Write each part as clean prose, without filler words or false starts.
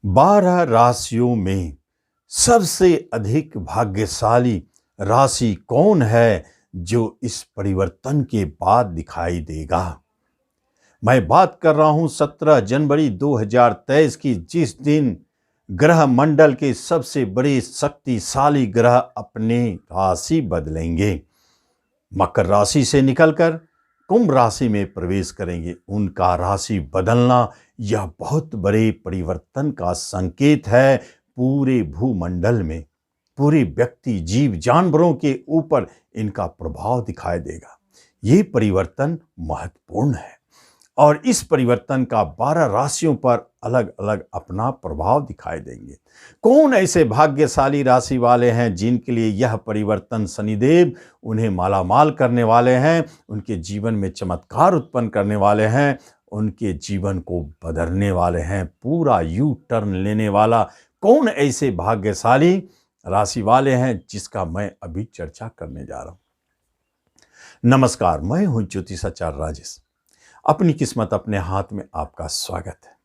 12 राशियों में सबसे अधिक भाग्यशाली राशि कौन है जो इस परिवर्तन के बाद दिखाई देगा। मैं बात कर रहा हूं 17 जनवरी 2023 की, जिस दिन ग्रह मंडल के सबसे बड़े शक्तिशाली ग्रह अपने राशि बदलेंगे, मकर राशि से निकलकर कुंभ राशि में प्रवेश करेंगे। उनका राशि बदलना यह बहुत बड़े परिवर्तन का संकेत है। पूरे भूमंडल में पूरे व्यक्ति जीव जानवरों के ऊपर इनका प्रभाव दिखाई देगा। ये परिवर्तन महत्वपूर्ण है और इस परिवर्तन का 12 राशियों पर अलग अलग अपना प्रभाव दिखाई देंगे। कौन ऐसे भाग्यशाली राशि वाले हैं जिनके लिए यह परिवर्तन शनिदेव उन्हें मालामाल करने वाले हैं, उनके जीवन में चमत्कार उत्पन्न करने वाले हैं, उनके जीवन को बदलने वाले हैं, पूरा यू टर्न लेने वाला कौन ऐसे भाग्यशाली राशि वाले हैं जिसका मैं अभी चर्चा करने जा रहा हूं। नमस्कार, मैं हूं ज्योतिषाचार्य राजेश। अपनी किस्मत अपने हाथ में आपका स्वागत है।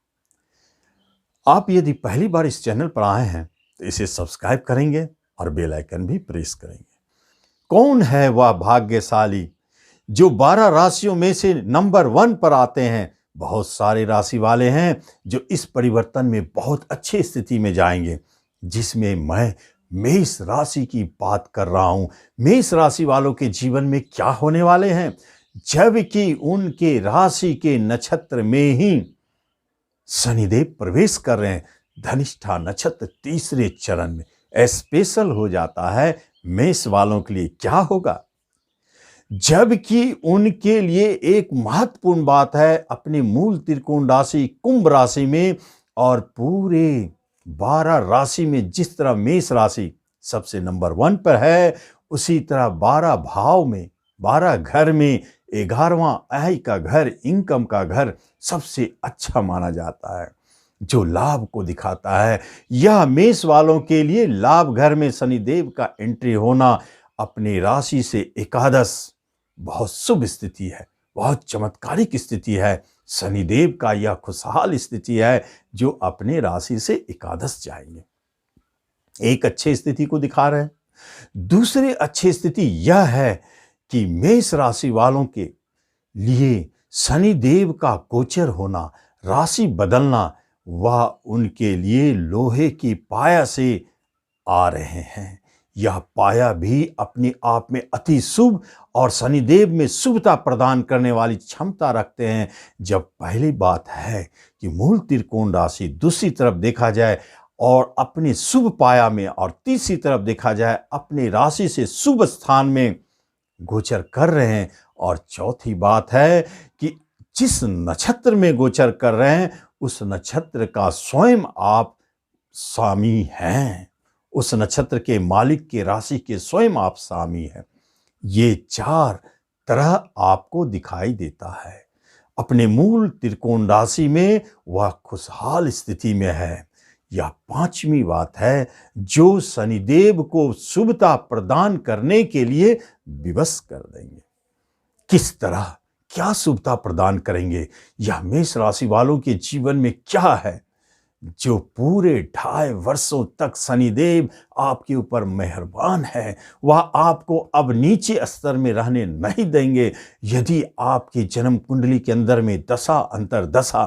आप यदि पहली बार इस चैनल पर आए हैं तो इसे सब्सक्राइब करेंगे और बेल आइकन भी प्रेस करेंगे। कौन है वह भाग्यशाली जो 12 राशियों में से नंबर 1 पर आते हैं। बहुत सारे राशि वाले हैं जो इस परिवर्तन में बहुत अच्छी स्थिति में जाएंगे, जिसमें मैं मेष राशि की बात कर रहा हूं। मेष राशि वालों के जीवन में क्या होने वाले हैं, जबकि उनके राशि के नक्षत्र में ही शनिदेव प्रवेश कर रहे हैं। धनिष्ठा नक्षत्र तीसरे चरण में स्पेशल हो जाता है। मेष वालों के लिए क्या होगा, जबकि उनके लिए एक महत्वपूर्ण बात है अपने मूल त्रिकोण राशि कुंभ राशि में और पूरे 12 राशि में जिस तरह मेष राशि सबसे नंबर 1 पर है, उसी तरह 12 भाव में 12 घर में 11वां आय का घर, इनकम का घर सबसे अच्छा माना जाता है, जो लाभ को दिखाता है। यह मेष वालों के लिए लाभ घर में शनिदेव का एंट्री होना अपने राशि से एकादश बहुत शुभ स्थिति है, बहुत चमत्कारिक स्थिति है। शनिदेव का यह खुशहाल स्थिति है जो अपने राशि से एकादश जाएंगे, एक अच्छी स्थिति को दिखा रहे हैं। दूसरी अच्छी स्थिति यह है कि मेष राशि वालों के लिए शनिदेव का गोचर होना, राशि बदलना, वह उनके लिए लोहे की पाया से आ रहे हैं। यह पाया भी अपने आप में अति शुभ और शनिदेव में शुभता प्रदान करने वाली क्षमता रखते हैं। जब पहली बात है कि मूल त्रिकोण राशि दूसरी तरफ देखा जाए और अपने शुभ पाया में, और तीसरी तरफ देखा जाए अपने राशि से शुभ स्थान में गोचर कर रहे हैं, और चौथी बात है कि जिस नक्षत्र में गोचर कर रहे हैं उस नक्षत्र का स्वयं आप स्वामी हैं, उस नक्षत्र के मालिक के राशि के स्वयं आप स्वामी हैं। ये 4 तरह आपको दिखाई देता है। अपने मूल त्रिकोण राशि में वह खुशहाल स्थिति में है। यह 5वीं बात है जो शनिदेव को शुभता प्रदान करने के लिए विवश कर देंगे। किस तरह क्या शुभता प्रदान करेंगे, यह मेष राशि वालों के जीवन में क्या है जो पूरे 2.5 वर्षों तक शनिदेव आपके ऊपर मेहरबान है। वह आपको अब नीचे स्तर में रहने नहीं देंगे। यदि आपकी जन्म कुंडली के अंदर में दशा अंतरदशा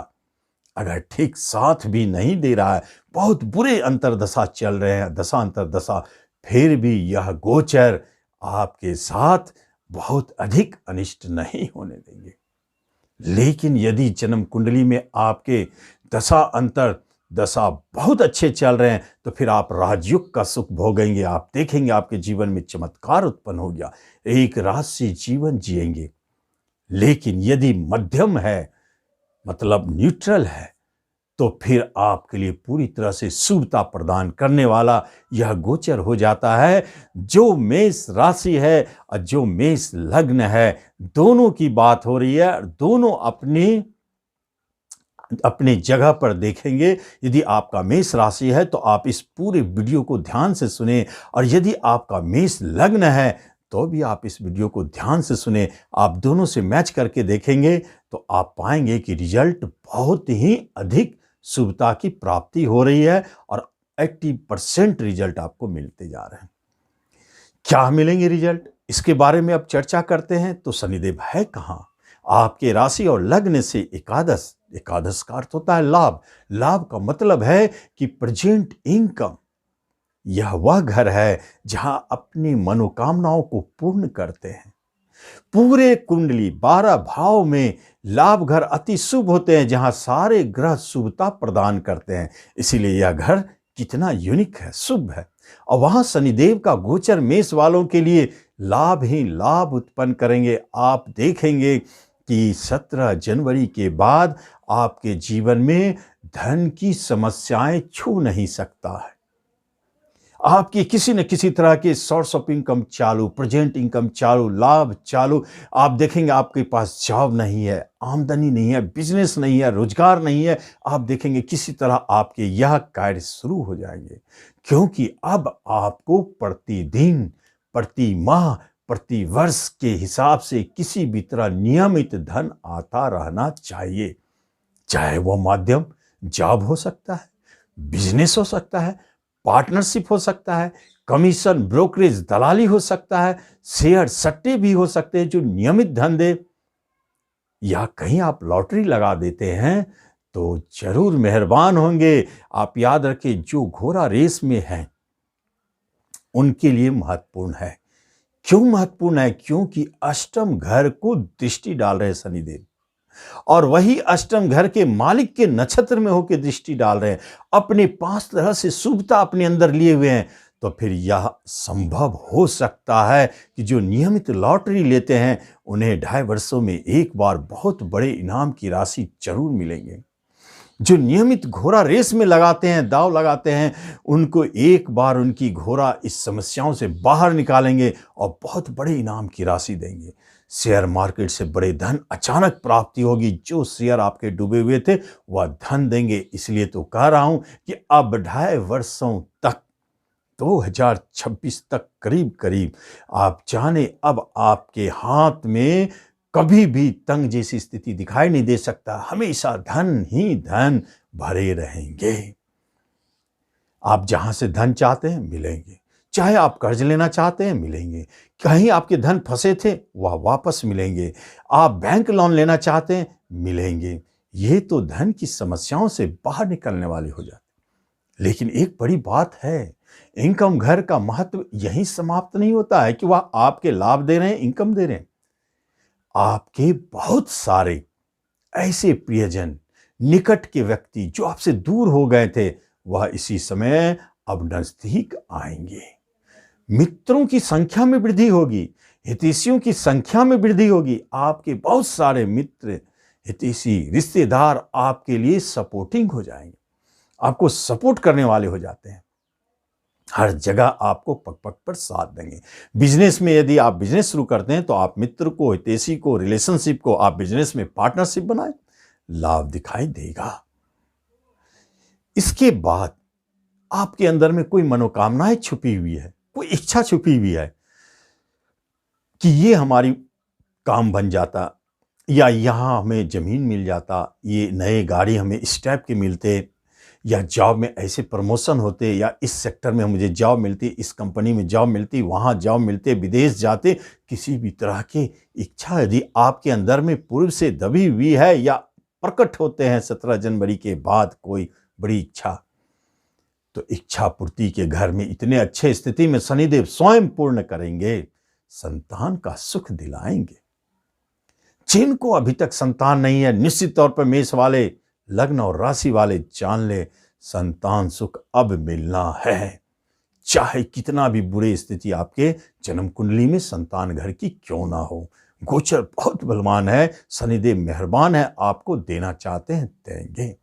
अगर ठीक साथ भी नहीं दे रहा है, बहुत बुरे अंतरदशा चल रहे हैं, दशा अंतरदशा, फिर भी यह गोचर आपके साथ बहुत अधिक अनिष्ट नहीं होने देंगे। लेकिन यदि जन्म कुंडली में आपके दशा अंतर दशा बहुत अच्छे चल रहे हैं तो फिर आप राजयुग का सुख भोगेंगे। आप देखेंगे आपके जीवन में चमत्कार उत्पन्न हो गया, एक राजसी जीवन जिएंगे। लेकिन यदि मध्यम है, मतलब न्यूट्रल है, तो फिर आपके लिए पूरी तरह से शुभता प्रदान करने वाला यह गोचर हो जाता है। जो मेष राशि है और जो मेष लग्न है, दोनों की बात हो रही है। दोनों अपने जगह पर देखेंगे। यदि आपका मेष राशि है तो आप इस पूरे वीडियो को ध्यान से सुने, और यदि आपका मेष लग्न है तो भी आप इस वीडियो को ध्यान से सुने। आप दोनों से मैच करके देखेंगे तो आप पाएंगे कि रिजल्ट बहुत ही अधिक शुभता की प्राप्ति हो रही है और 80% रिजल्ट आपको मिलते जा रहे हैं। क्या मिलेंगे रिजल्ट, इसके बारे में अब चर्चा करते हैं। तो शनिदेव है कहाँ? आपके राशि और लग्न से एकादश, एकादश का अर्थ होता है लाभ। लाभ का मतलब है कि प्रेजेंट इनकम। यह वह घर है जहां अपनी मनोकामनाओं को पूर्ण करते हैं। पूरे कुंडली 12 भाव में लाभ घर अति शुभ होते हैं, जहां सारे ग्रह शुभता प्रदान करते हैं। इसीलिए यह घर कितना यूनिक है, शुभ है। और वहां शनिदेव का गोचर मेष वालों के लिए लाभ ही लाभ उत्पन्न करेंगे। आप देखेंगे कि 17 जनवरी के बाद आपके जीवन में धन की समस्याएं छू नहीं सकता है। आपकी किसी न किसी तरह के सोर्स ऑफ इनकम चालू, प्रेजेंट इनकम चालू, लाभ चालू। आप देखेंगे आपके पास जॉब नहीं है, आमदनी नहीं है, बिजनेस नहीं है, रोजगार नहीं है। आप देखेंगे किसी तरह आपके यह कार्य शुरू हो जाएंगे, क्योंकि अब आपको प्रतिदिन, प्रति माह, प्रति वर्ष के हिसाब से किसी भी तरह नियमित धन आता रहना चाहिए। चाहे वो माध्यम जॉब हो सकता है, बिजनेस हो सकता है, पार्टनरशिप हो सकता है, कमीशन, ब्रोकरेज, दलाली हो सकता है, शेयर सट्टे भी हो सकते हैं जो नियमित धन दे, या कहीं आप लॉटरी लगा देते हैं तो जरूर मेहरबान होंगे। आप याद रखें, जो घोड़ा रेस में है उनके लिए महत्वपूर्ण है। क्यों महत्वपूर्ण है? क्योंकि अष्टम घर को दृष्टि डाल रहे शनिदेव, और वही अष्टम घर के मालिक के नक्षत्र में होकर दृष्टि डाल रहे हैं। अपने 5 तरह से शुभता अपने अंदर लिए हुए हैं। तो फिर यह संभव हो सकता है कि जो नियमित लॉटरी लेते हैं उन्हें 2.5 वर्षों में एक बार बहुत बड़े इनाम की राशि जरूर मिलेंगे। जो नियमित घोड़ा रेस में लगाते हैं, दांव लगाते हैं, उनको एक बार उनकी घोड़ा इस समस्याओं से बाहर निकालेंगे और बहुत बड़े इनाम की राशि देंगे। शेयर मार्केट से बड़े धन अचानक प्राप्ति होगी। जो शेयर आपके डूबे हुए थे वह धन देंगे। इसलिए तो कह रहा हूं कि अब 2.5 वर्षों तक, 2026 तक करीब करीब, आप जाने अब आपके हाथ में कभी भी तंग जैसी स्थिति दिखाई नहीं दे सकता। हमेशा धन ही धन भरे रहेंगे। आप जहां से धन चाहते हैं मिलेंगे, चाहे आप कर्ज लेना चाहते हैं मिलेंगे, कहीं आपके धन फंसे थे वह वापस मिलेंगे, आप बैंक लोन लेना चाहते हैं मिलेंगे। ये तो धन की समस्याओं से बाहर निकलने वाले हो जाते। लेकिन एक बड़ी बात है, इनकम घर का महत्व यहीं समाप्त नहीं होता है कि वह आपके लाभ दे रहे हैं, इनकम दे रहे हैं। आपके बहुत सारे ऐसे प्रियजन, निकट के व्यक्ति जो आपसे दूर हो गए थे, वह इसी समय अब नजदीक आएंगे। मित्रों की संख्या में वृद्धि होगी, हितैषियों की संख्या में वृद्धि होगी। आपके बहुत सारे मित्र, हितैषी, रिश्तेदार आपके लिए सपोर्टिंग हो जाएंगे, आपको सपोर्ट करने वाले हो जाते हैं। हर जगह आपको पग पग पर साथ देंगे। बिजनेस में यदि आप बिजनेस शुरू करते हैं तो आप मित्र को, हितैषी को, रिलेशनशिप को आप बिजनेस में पार्टनरशिप बनाएं, लाभ दिखाई देगा। इसके बाद आपके अंदर में कोई मनोकामनाएं छुपी हुई है, कोई इच्छा छुपी हुई है कि ये हमारी काम बन जाता, या यहां हमें जमीन मिल जाता, ये नए गाड़ी हमें इस टाइप के मिलते, या जॉब में ऐसे प्रमोशन होते, या इस सेक्टर में मुझे जॉब मिलती, इस कंपनी में जॉब मिलती, वहाँ जॉब मिलते, विदेश जाते। किसी भी तरह की इच्छा यदि आपके अंदर में पूर्व से दबी हुई है या प्रकट होते हैं 17 जनवरी के बाद कोई बड़ी इच्छा, तो इच्छा पूर्ति के घर में इतने अच्छे स्थिति में शनिदेव स्वयं पूर्ण करेंगे, संतान का सुख दिलाएंगे। जिनको अभी तक संतान नहीं है, निश्चित तौर पर मेष वाले, लग्न और राशि वाले जान ले, संतान सुख अब मिलना है। चाहे कितना भी बुरी स्थिति आपके जन्म कुंडली में संतान घर की क्यों ना हो, गोचर बहुत बलवान है, शनिदेव मेहरबान है, आपको देना चाहते हैं देंगे।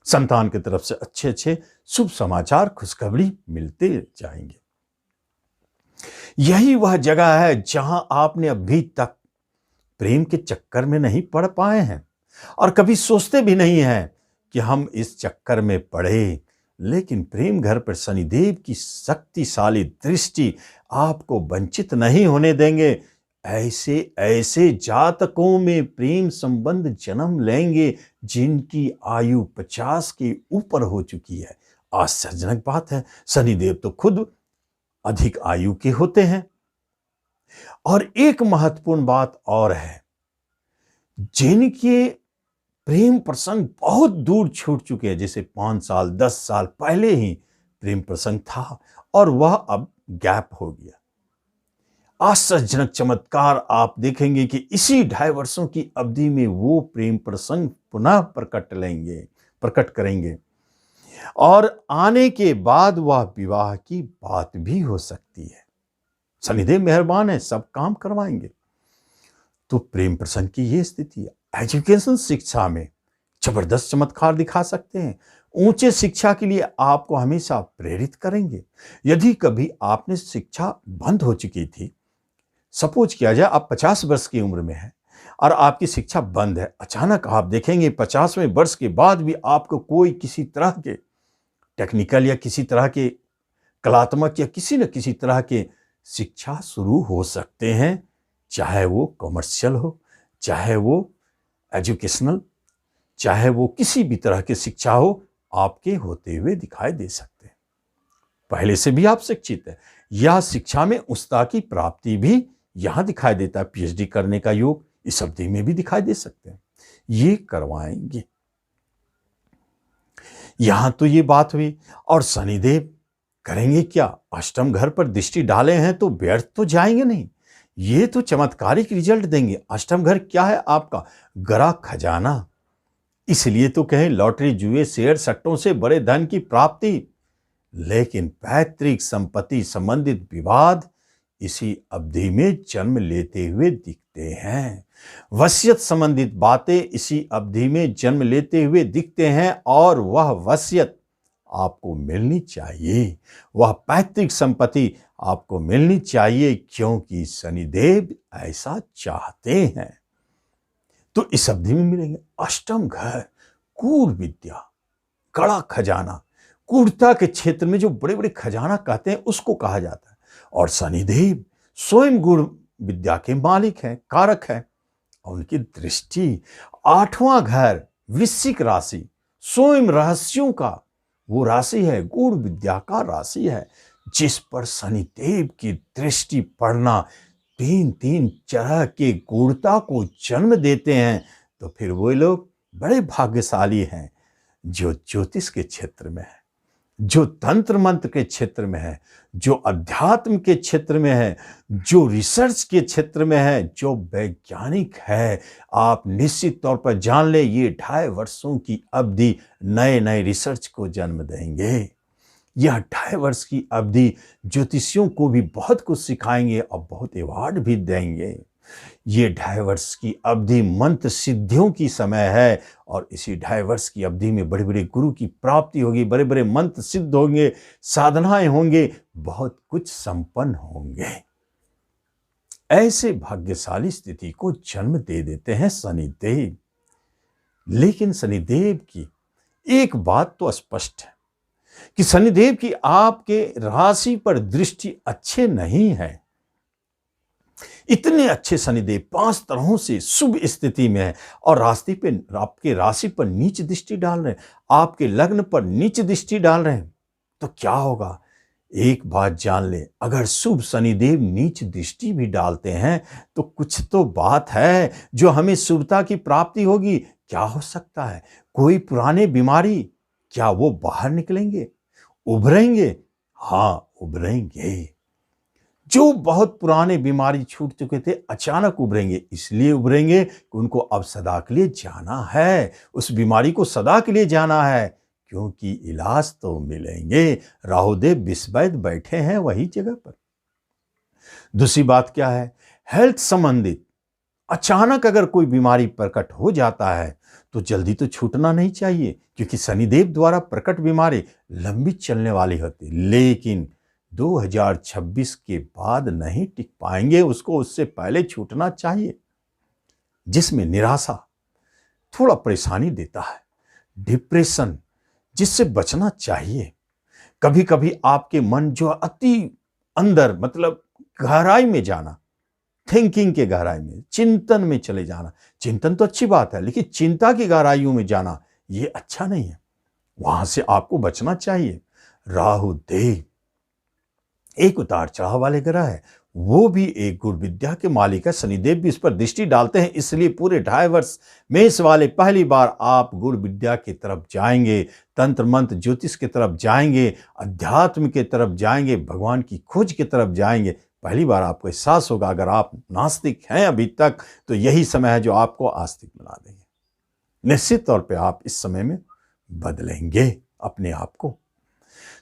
संतान की तरफ से अच्छे अच्छे शुभ समाचार, खुशखबरी मिलते जाएंगे। यही वह जगह है जहां आपने अभी तक प्रेम के चक्कर में नहीं पड़ पाए हैं और कभी सोचते भी नहीं हैं कि हम इस चक्कर में पड़े। लेकिन प्रेम घर पर शनिदेव की शक्तिशाली दृष्टि आपको वंचित नहीं होने देंगे। ऐसे ऐसे जातकों में प्रेम संबंध जन्म लेंगे जिनकी आयु 50 के ऊपर हो चुकी है। आश्चर्यजनक बात है, शनिदेव तो खुद अधिक आयु के होते हैं। और एक महत्वपूर्ण बात और है, जिनके प्रेम प्रसंग बहुत दूर छूट चुके हैं, जैसे 5 साल 10 साल पहले ही प्रेम प्रसंग था और वह अब गैप हो गया। आश्चर्यजनक चमत्कार आप देखेंगे कि इसी 2.5 वर्षों की अवधि में वो प्रेम प्रसंग पुनः प्रकट करेंगे और आने के बाद वह विवाह की बात भी हो सकती है। शनिदेव मेहरबान है, सब काम करवाएंगे। तो प्रेम प्रसंग की ये स्थिति है। एजुकेशन शिक्षा में जबरदस्त चमत्कार दिखा सकते हैं। ऊंचे शिक्षा के लिए आपको हमेशा प्रेरित करेंगे। यदि कभी आपने शिक्षा बंद हो चुकी थी, सपोज किया जाए आप 50 वर्ष की उम्र में हैं और आपकी शिक्षा बंद है, अचानक आप देखेंगे 50वें वर्ष के बाद भी आपको कोई किसी तरह के टेक्निकल या किसी तरह के कलात्मक या किसी न किसी तरह के शिक्षा शुरू हो सकते हैं, चाहे वो कमर्शियल हो, चाहे वो एजुकेशनल, चाहे वो किसी भी तरह की शिक्षा हो, आपके होते हुए दिखाई दे सकते हैं। पहले से भी आप शिक्षित हैं, यह शिक्षा में उस्ता की प्राप्ति भी यहां दिखाई देता है। पीएचडी करने का योग इस अवधि में भी दिखाई दे सकते हैं, ये करवाएंगे। यहां तो ये बात हुई। और शनिदेव करेंगे क्या? अष्टम घर पर दृष्टि डाले हैं तो व्यर्थ तो जाएंगे नहीं, ये तो चमत्कारिक रिजल्ट देंगे। अष्टम घर क्या है? आपका गरा खजाना। इसलिए तो कहें लॉटरी, जुए, शेयर, सट्टों से बड़े धन की प्राप्ति। लेकिन पैतृक संपत्ति संबंधित विवाद इसी अवधि में जन्म लेते हुए दिखते हैं। वसीयत संबंधित बातें इसी अवधि में जन्म लेते हुए दिखते हैं और वह वसीयत आपको मिलनी चाहिए, वह पैतृक संपत्ति आपको मिलनी चाहिए, क्योंकि शनिदेव ऐसा चाहते हैं। तो इस अवधि में मिलेंगे। अष्टम घर कूड़ विद्या, कड़ा खजाना, कूड़ता के क्षेत्र में जो बड़े बड़े खजाना कहते हैं उसको कहा जाता है। और शनिदेव स्वयं गुण विद्या के मालिक हैं, कारक हैं, और उनकी दृष्टि 8वां घर वृश्चिक राशि, स्वयं रहस्यों का वो राशि है, गुण विद्या का राशि है, जिस पर शनिदेव की दृष्टि पड़ना 3 तरह के गूढ़ता को जन्म देते हैं। तो फिर वो लोग बड़े भाग्यशाली हैं जो ज्योतिष के क्षेत्र में है, जो तंत्र मंत्र के क्षेत्र में है, जो अध्यात्म के क्षेत्र में है, जो रिसर्च के क्षेत्र में है, जो वैज्ञानिक है। आप निश्चित तौर पर जान ले, ये 2.5 वर्षों की अवधि नए नए रिसर्च को जन्म देंगे। यह 2.5 वर्ष की अवधि ज्योतिषियों को भी बहुत कुछ सिखाएंगे और बहुत अवार्ड भी देंगे। ये 2.5 वर्ष की अवधि मंत्र सिद्धियों की समय है और इसी 2.5 वर्ष की अवधि में बड़े बड़े गुरु की प्राप्ति होगी, बड़े बड़े मंत्र सिद्ध होंगे, साधनाएं होंगे, बहुत कुछ संपन्न होंगे। ऐसे भाग्यशाली स्थिति को जन्म दे देते हैं शनिदेव। लेकिन शनिदेव की एक बात तो स्पष्ट है कि शनिदेव की आपके राशि पर दृष्टि अच्छे नहीं है। इतने अच्छे शनिदेव 5 तरहों से शुभ स्थिति में है और राशि पे, आपके राशि पर नीच दृष्टि डाल रहे हैं, आपके लग्न पर नीच दृष्टि डाल रहे हैं। तो क्या होगा? एक बात जान ले, अगर शुभ शनिदेव नीच दृष्टि भी डालते हैं तो कुछ तो बात है जो हमें शुभता की प्राप्ति होगी। क्या हो सकता है? कोई पुराने बीमारी, क्या वो बाहर निकलेंगे, उभरेंगे? हाँ, उभरेंगे। जो बहुत पुराने बीमारी छूट चुके थे अचानक उभरेंगे। इसलिए उभरेंगे कि उनको अब सदा के लिए जाना है, उस बीमारी को सदा के लिए जाना है, क्योंकि इलाज तो मिलेंगे। राहुदेव विश्ववैद्य बैठे हैं वही जगह पर। दूसरी बात क्या है? हेल्थ संबंधित अचानक अगर कोई बीमारी प्रकट हो जाता है तो जल्दी तो छूटना नहीं चाहिए, क्योंकि शनिदेव द्वारा प्रकट बीमारी लंबी चलने वाली होती, लेकिन 2026 के बाद नहीं टिक पाएंगे, उसको उससे पहले छूटना चाहिए। जिसमें निराशा थोड़ा परेशानी देता है, डिप्रेशन जिससे बचना चाहिए। कभी कभी आपके मन जो अति अंदर, मतलब गहराई में जाना, थिंकिंग के गहराई में, चिंतन में चले जाना। चिंतन तो अच्छी बात है, लेकिन चिंता की गहराइयों में जाना ये अच्छा नहीं है, वहां से आपको बचना चाहिए। राहु देव एक उतार चढ़ाव वाले ग्रह है, वो भी एक गुरु विद्या के मालिक है। शनिदेव भी इस पर दृष्टि डालते हैं, इसलिए पूरे 2.5 वर्ष मेष वाले पहली बार आप गुरु विद्या की तरफ जाएंगे, तंत्र मंत्र ज्योतिष की तरफ जाएंगे, अध्यात्म की तरफ जाएंगे, भगवान की खोज की तरफ जाएंगे। पहली बार आपको एहसास होगा, अगर आप नास्तिक हैं अभी तक, तो यही समय है जो आपको आस्तिक बना देंगे। निश्चित तौर पे आप इस समय में बदलेंगे अपने आप को।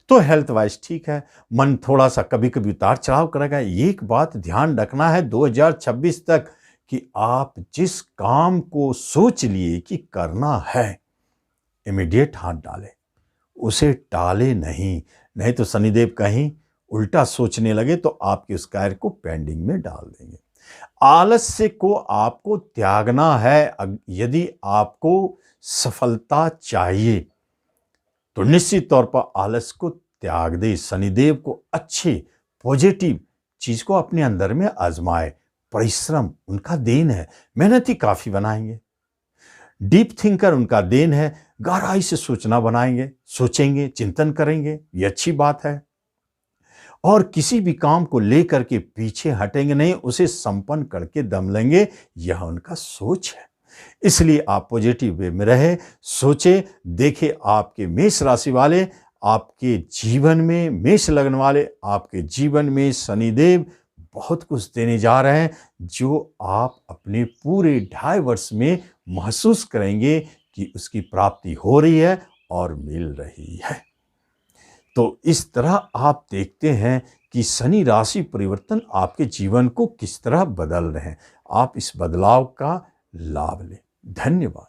तो हेल्थ वाइज ठीक है, मन थोड़ा सा कभी कभी उतार चढ़ाव करेगा। एक बात ध्यान रखना है 2026 तक कि आप जिस काम को सोच लिए कि करना है, इमीडिएट हाथ डालें, उसे टाले नहीं तो शनिदेव कहीं उल्टा सोचने लगे तो आपके उस कार्य को पेंडिंग में डाल देंगे। आलस्य को आपको त्यागना है। यदि आपको सफलता चाहिए तो निश्चित तौर पर आलस को त्याग दे। शनिदेव को अच्छे पॉजिटिव चीज को अपने अंदर में आजमाए। परिश्रम उनका देन है, मेहनती काफी बनाएंगे। डीप थिंकर उनका देन है, गहराई से सोचना बनाएंगे, सोचेंगे, चिंतन करेंगे, ये अच्छी बात है। और किसी भी काम को लेकर के पीछे हटेंगे नहीं, उसे संपन्न करके दम लेंगे, यह उनका सोच है। इसलिए आप पॉजिटिव वे में रहे, सोचे। देखे आपके मेष राशि वाले, आपके जीवन में, मेष लग्न वाले, आपके जीवन में शनिदेव बहुत कुछ देने जा रहे हैं, जो आप अपने पूरे 2.5 वर्ष में महसूस करेंगे कि उसकी प्राप्ति हो रही है और मिल रही है। तो इस तरह आप देखते हैं कि शनि राशि परिवर्तन आपके जीवन को किस तरह बदल रहे हैं। आप इस बदलाव का लाभ लें। धन्यवाद।